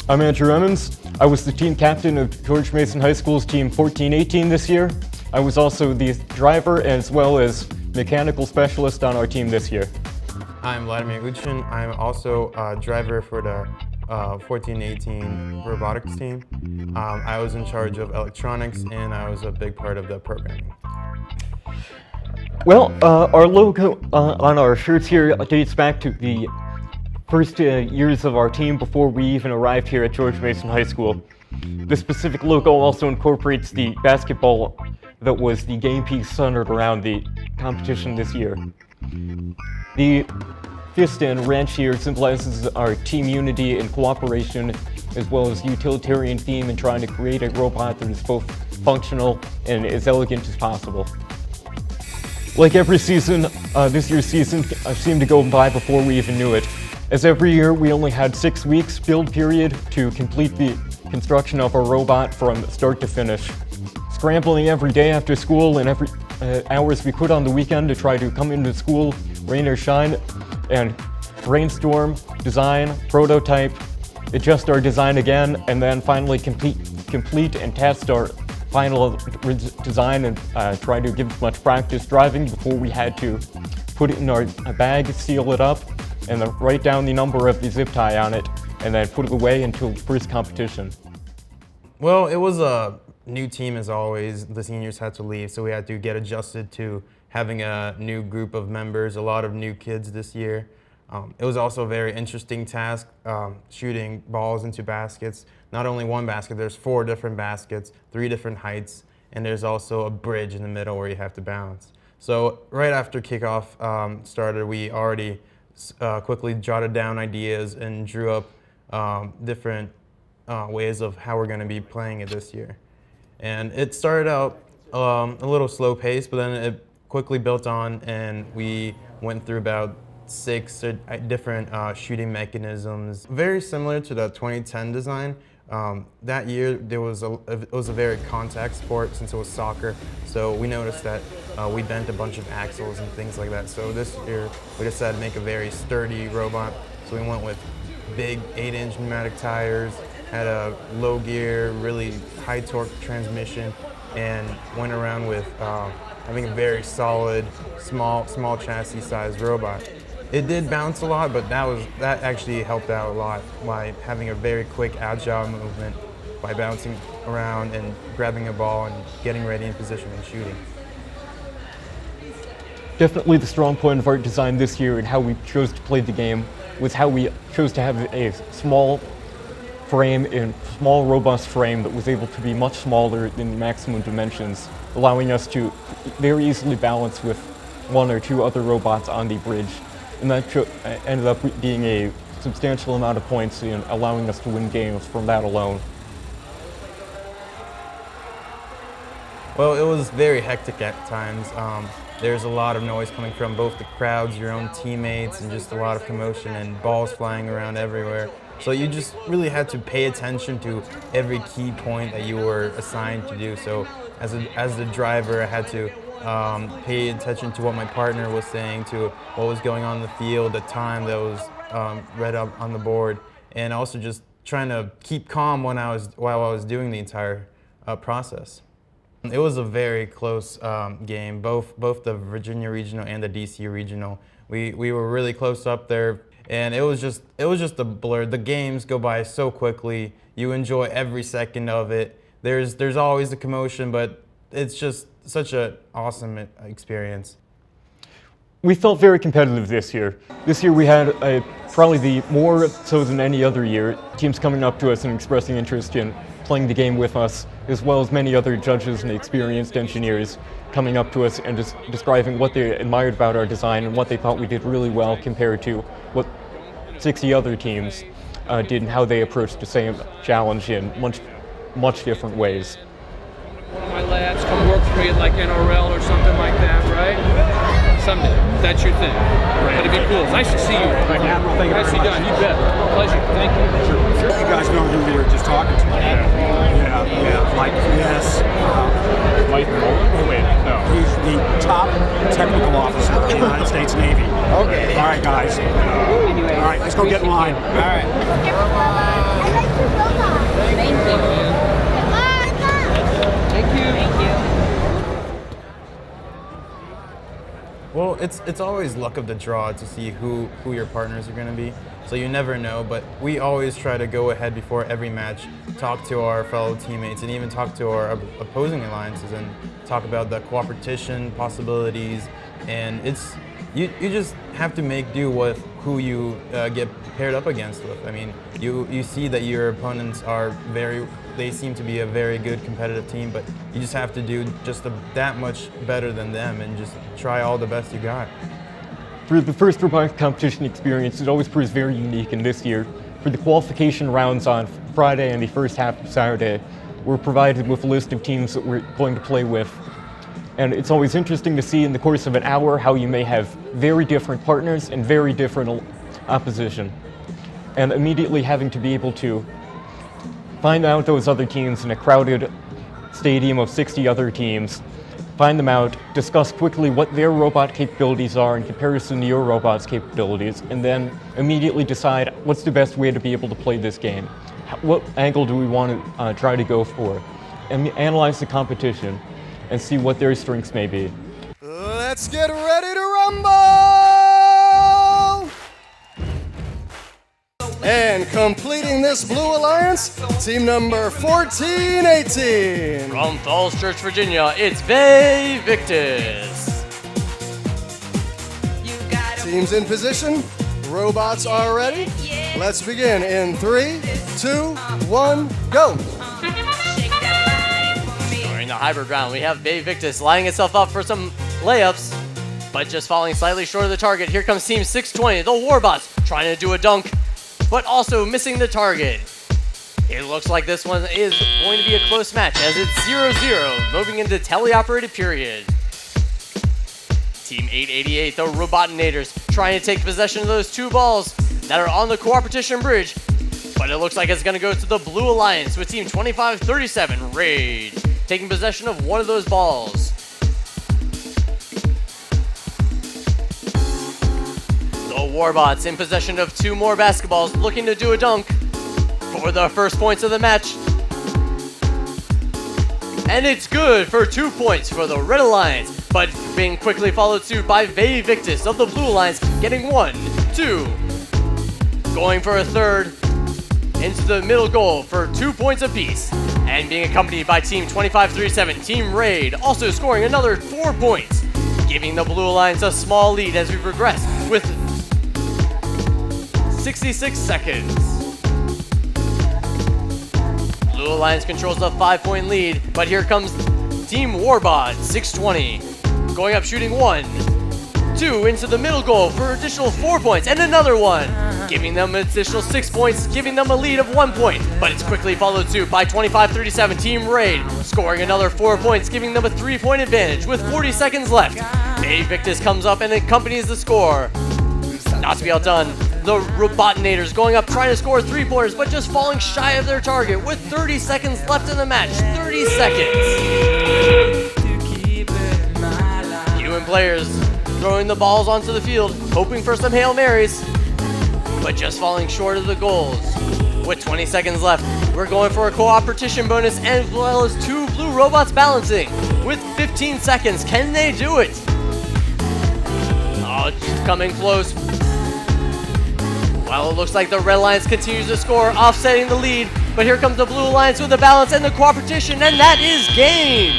I'm Andrew Emmons. I was the team captain of George Mason High School's Team 1418 this year. I was also the driver as well as mechanical specialist on our team this year. I'm Vladimir Uchin. I'm also a driver for the 1418 robotics team. I was in charge of electronics and I was a big part of the programming. Well, our logo on our shirts here dates back to the first years of our team before we even arrived here at George Mason High School. This specific logo also incorporates the basketball that was the game piece centered around the competition this year. The fist and wrench here symbolizes our team unity and cooperation, as well as utilitarian theme in trying to create a robot that is both functional and as elegant as possible. Like every season, this year's season seemed to go by before we even knew it. As every year, we only had 6 weeks build period to complete the construction of our robot from start to finish. Scrambling every day after school and every hours we could on the weekend to try to come into school, rain or shine, and brainstorm, design, prototype, adjust our design again, and then finally complete and test our final design and try to give as much practice driving before we had to put it in our bag, seal it up, and then write down the number of the zip tie on it, and then put it away until the first competition. Well, it was a new team as always. The seniors had to leave, so we had to get adjusted to having a new group of members, a lot of new kids this year. It was also a very interesting task, shooting balls into baskets. Not only one basket, there's 4 different baskets, 3 different heights, and there's also a bridge in the middle where you have to balance. So right after kickoff started, we already quickly jotted down ideas and drew up different ways of how we're going to be playing it this year. And it started out a little slow pace, but then it quickly built on, and we went through about 6 different shooting mechanisms, very similar to the 2010 design. That year it was a very contact sport since it was soccer, so we noticed that we bent a bunch of axles and things like that. So this year we decided to make a very sturdy robot, so we went with big 8-inch pneumatic tires, had a low gear, really high torque transmission, and went around with having a very solid, small chassis sized robot. It did bounce a lot, but that actually helped out a lot by having a very quick, agile movement by bouncing around and grabbing a ball and getting ready in position and shooting. Definitely the strong point of our design this year and how we chose to play the game was how we chose to have a small frame in small, robust frame that was able to be much smaller than maximum dimensions, allowing us to very easily balance with one or two other robots on the bridge. And that ended up being a substantial amount of points and allowing us to win games from that alone. Well, it was very hectic at times. There's a lot of noise coming from both the crowds, your own teammates, and just a lot of commotion and balls flying around everywhere. So you just really had to pay attention to every key point that you were assigned to do. So as the driver, I had to pay attention to what my partner was saying, to what was going on in the field, the time that was read up on the board, and also just trying to keep calm while I was doing the entire process. It was a very close game, both the Virginia Regional and the DC Regional. We were really close up there, and it was just a blur. The games go by so quickly. You enjoy every second of it. There's always a commotion, but it's just such an awesome experience. We felt very competitive this year. This year we had probably the more so than any other year, teams coming up to us and expressing interest in playing the game with us, as well as many other judges and experienced engineers coming up to us and just describing what they admired about our design and what they thought we did really well compared to what 60 other teams did and how they approached the same challenge in much different ways. One of my lads come work for me at like NRL or something like that, right? Someday. That's your thing. Right. But it'd be cool. It's nice to see you. Thank you. Thank you Nicely very done. much. You bet. Pleasure. Thank you. Sure. You guys know who you were just talking to. Yeah. Mike, yes. Mike Nolan? Oh, wait, no. He's the top technical officer of the United States Navy. Okay. All right, guys. All right, let's go get in line. All right. I like your robot. Thank you, man. Thank you. Thank you. Well, it's always luck of the draw to see who your partners are going to be. So you never know, but we always try to go ahead before every match, talk to our fellow teammates, and even talk to our opposing alliances and talk about the cooperation possibilities. And you just have to make do with who you get paired up against with. I mean, you see that your opponents they seem to be a very good competitive team, but you just have to do just that much better than them and just try all the best you got. For the first robotics competition experience, it always proves very unique, and this year, for the qualification rounds on Friday and the first half of Saturday, we're provided with a list of teams that we're going to play with. And it's always interesting to see in the course of an hour how you may have very different partners and very different opposition. And immediately having to be able to find out those other teams in a crowded stadium of 60 other teams, find them out, discuss quickly what their robot capabilities are in comparison to your robot's capabilities, and then immediately decide what's the best way to be able to play this game. What angle do we want to try to go for? And analyze the competition and see what their strengths may be. Let's get ready to rumble! And completing this Blue Alliance, team number 1418. From Falls Church, Virginia, it's Vay Victus. Teams in position, robots are ready. Let's begin in 3, 2, 1, go! During the hybrid round, we have Vay Victus lining itself up for some layups, but just falling slightly short of the target. Here comes Team 620, the Warbots, trying to do a dunk, but also missing the target. It looks like this one is going to be a close match as it's 0-0, moving into teleoperated period. Team 888, the Robotinators, trying to take possession of those two balls that are on the Cooperation Bridge, but it looks like it's going to go to the Blue Alliance with Team 2537, Rage, taking possession of one of those balls. The Warbots in possession of two more basketballs, looking to do a dunk for the first points of the match. And it's good for 2 points for the Red Alliance, but being quickly followed suit by Vay Victus of the Blue Alliance, getting 1, 2. Going for a third into the middle goal for 2 points apiece. And being accompanied by Team 2537, Team Raid, also scoring another 4 points, giving the Blue Alliance a small lead as we progress with 66 seconds. Blue Alliance controls a 5-point lead, but here comes Team Warbot, 620. Going up, shooting 1, 2 into the middle goal for additional 4 points, and another one, giving them an additional 6 points, giving them a lead of 1 point. But it's quickly followed suit by 25-37 Team Raid, scoring another 4 points, giving them a 3-point advantage with 40 seconds left. Bay Victus comes up and accompanies the score. Not to be outdone, the Robotinators going up trying to score 3-pointers, but just falling shy of their target with 30 seconds left in the match. 30 seconds. Human players throwing the balls onto the field, hoping for some Hail Marys, but just falling short of the goals. With 20 seconds left, we're going for a cooperation bonus as well as 2 blue robots balancing. With 15 seconds, can they do it? Oh, it's coming close. Well, it looks like the Red Alliance continues to score, offsetting the lead, but here comes the Blue Alliance with the balance and the cooperation, and that is game!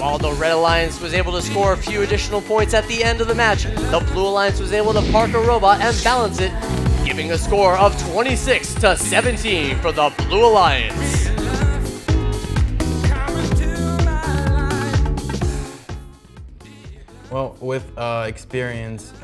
While the Red Alliance was able to score a few additional points at the end of the match, the Blue Alliance was able to park a robot and balance it, giving a score of 26-17 for the Blue Alliance. Well, with experience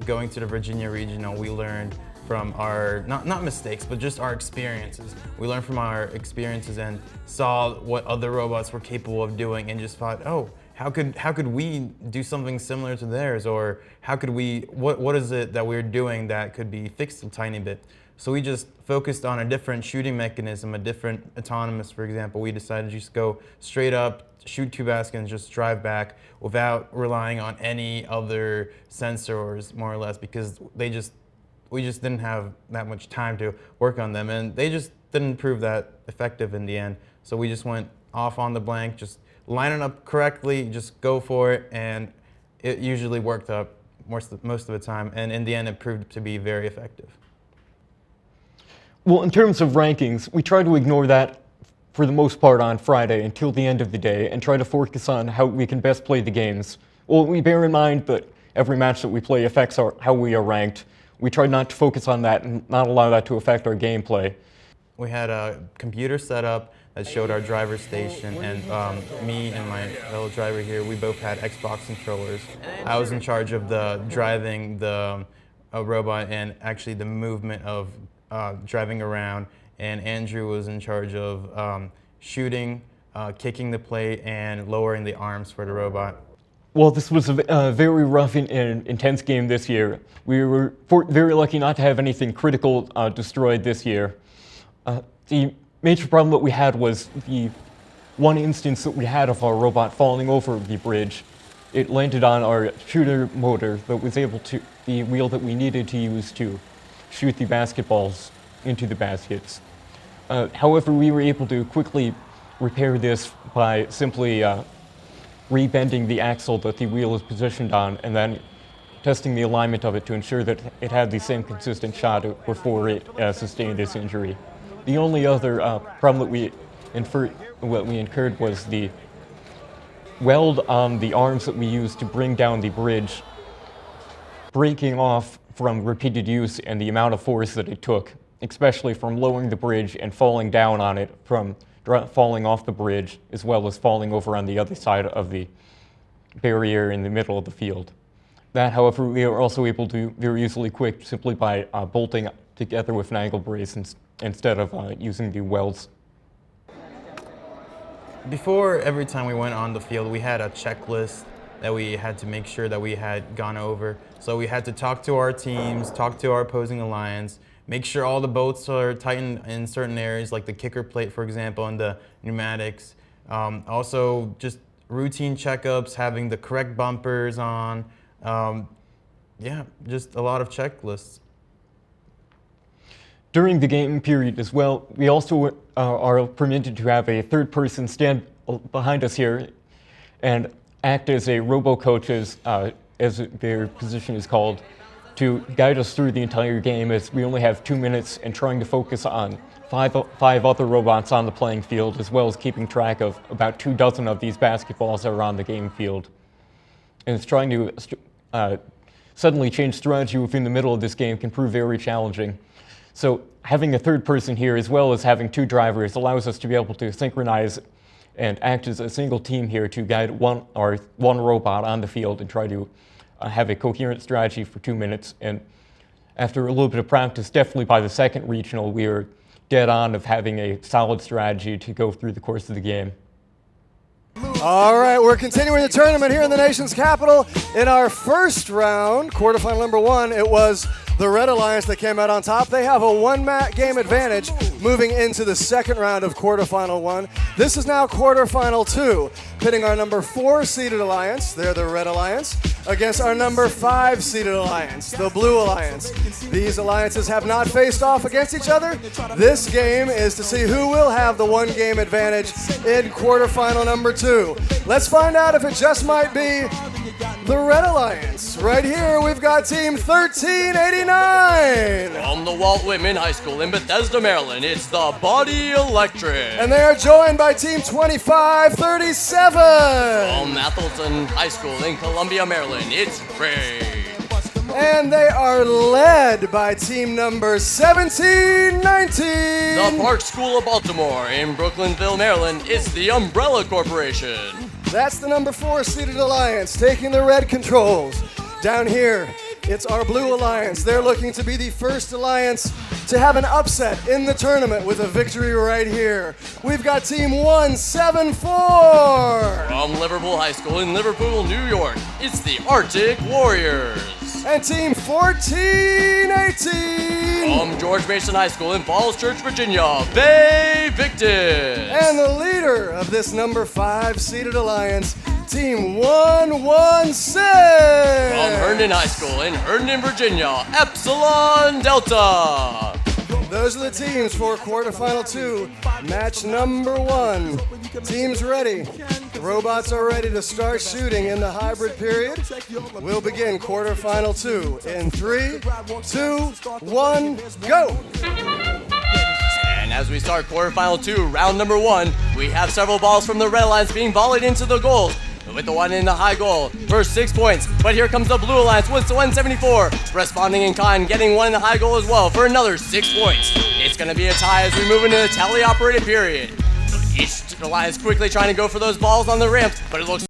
going to the Virginia Regional, we learned from our, not mistakes, but just our experiences. We learned from our experiences and saw what other robots were capable of doing and just thought, oh, how could we do something similar to theirs? Or how could we, what is it that we're doing that could be fixed a tiny bit? So we just focused on a different shooting mechanism, a different autonomous, for example. We decided to just go straight up, shoot 2 baskets and just drive back without relying on any other sensors, more or less, because we just didn't have that much time to work on them, and they just didn't prove that effective in the end. So we just went off on the blank, just line it up correctly, just go for it, and it usually worked up most of the time, and in the end it proved to be very effective. Well, in terms of rankings, we try to ignore that for the most part on Friday until the end of the day and try to focus on how we can best play the games. Well, we bear in mind that every match that we play affects how we are ranked. We try not to focus on that and not allow that to affect our gameplay. We had a computer set up that showed our driver station, and me and my fellow driver here, we both had Xbox controllers. I was in charge of the driving the robot and actually the movement of driving around, and Andrew was in charge of shooting, kicking the plate, and lowering the arms for the robot. Well, this was a very rough and intense game this year. We were very lucky not to have anything critical destroyed this year. The major problem that we had was the one instance that we had of our robot falling over the bridge. It landed on our shooter motor that was able to, the wheel that we needed to use to shoot the basketballs into the baskets. However, we were able to quickly repair this by simply rebending the axle that the wheel is positioned on and then testing the alignment of it to ensure that it had the same consistent shot before it sustained this injury. The only other problem that we incurred was the weld on the arms that we used to bring down the bridge breaking off from repeated use and the amount of force that it took, especially from lowering the bridge and falling down on it from falling off the bridge, as well as falling over on the other side of the barrier in the middle of the field. That, however, we were also able to very easily quit simply by bolting together with an angle brace instead of using the welds. Before every time we went on the field, we had a checklist that we had to make sure that we had gone over. So we had to talk to our teams, talk to our opposing alliance, make sure all the bolts are tightened in certain areas, like the kicker plate, for example, and the pneumatics. Also, just routine checkups, having the correct bumpers on. Yeah, just a lot of checklists. During the game period as well, we also are permitted to have a third person stand behind us here and act as a robo-coach, as their position is called, to guide us through the entire game, as we only have 2 minutes and trying to focus on five other robots on the playing field, as well as keeping track of about 24 of these basketballs that are on the game field. And it's trying to suddenly change strategy within the middle of this game can prove very challenging. So having a third person here, as well as having two drivers, allows us to be able to synchronize and act as a single team here to guide one robot on the field and try to have a coherent strategy for 2 minutes. And after a little bit of practice, definitely by the second regional, we were dead on of having a solid strategy to go through the course of the game. All right, we're continuing the tournament here in the nation's capital. In our first round, quarterfinal number 1, it was the Red Alliance that came out on top. They have a one-game advantage moving into the second round of quarterfinal 1. This is now quarterfinal 2, pitting our number 4 seeded alliance, they're the Red Alliance, against our number 5 seeded alliance, the Blue Alliance. These alliances have not faced off against each other. This game is to see who will have the one-game advantage in quarterfinal number 2. Let's find out if it just might be the Red Alliance. Right here, we've got Team 1389. From the Walt Whitman High School in Bethesda, Maryland, it's the Body Electric. And they are joined by Team 2537. From Atholton High School in Columbia, Maryland, it's Ray. And they are led by team number 1719. The Park School of Baltimore in Brooklynville, Maryland, it's the Umbrella Corporation. That's the number 4 seeded alliance taking the red controls. Down here, it's our Blue Alliance. They're looking to be the first alliance to have an upset in the tournament with a victory right here. We've got Team 174. From Liverpool High School in Liverpool, New York, it's the Arctic Warriors. And Team 1418. From George Mason High School in Falls Church, Virginia, Bay Victus. And the leader of this number 5 seeded alliance, Team 116. From Herndon High School in Herndon, Virginia, Epsilon Delta. Those are the teams for quarterfinal 2, match number 1. Teams ready. The robots are ready to start shooting in the hybrid period. We'll begin quarterfinal 2 in 3, 2, 1, go! And as we start quarterfinal 2, round number 1, we have several balls from the Red Alliance being volleyed into the goals, with the one in the high goal for 6 points. But here comes the Blue Alliance with the 174, responding in kind, getting one in the high goal as well for another 6 points. It's going to be a tie as we move into the tally-operated period. Each alliance quickly trying to go for those balls on the ramps, but it looks